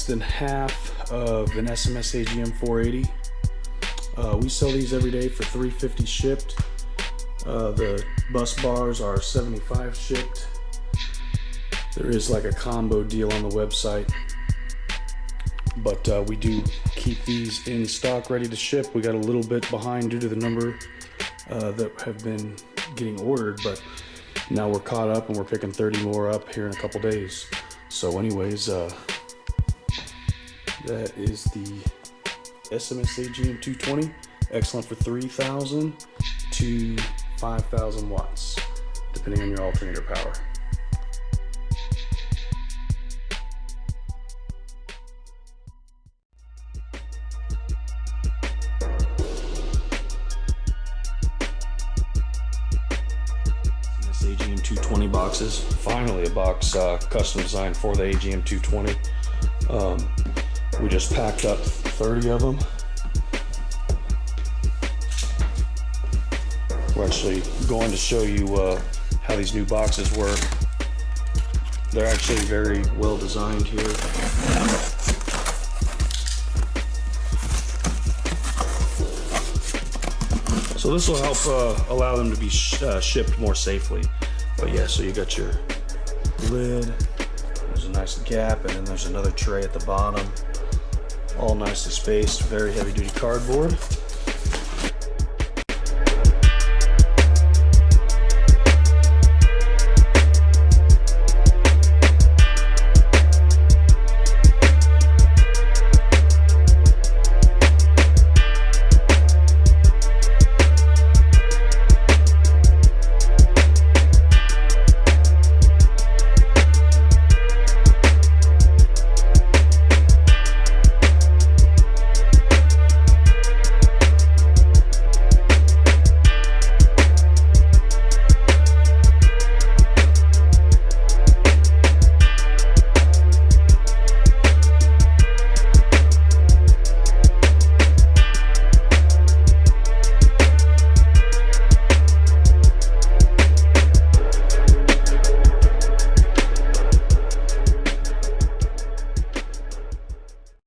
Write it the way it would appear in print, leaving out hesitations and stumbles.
less than half of an SMSAGM 480. We sell these every day for $3.50 shipped. The bus bars are $75 shipped. There is like a combo deal on the website, but we do keep these in stock ready to ship. We got a little bit behind due to the number that have been getting ordered, but now we're caught up and we're picking 30 more up here in a couple days. So anyways, that is the SMSAGM220, excellent for 3,000 to 5,000 watts, depending on your alternator power. SMSAGM220 boxes. Finally a box custom designed for the AGM220. We just packed up 30 of them. We're actually going to show you how these new boxes work. They're actually very well designed here. So this will help allow them to be shipped more safely. But yeah, so you got your lid, there's a nice gap, and then there's another tray at the bottom. All nicely spaced, very heavy duty cardboard.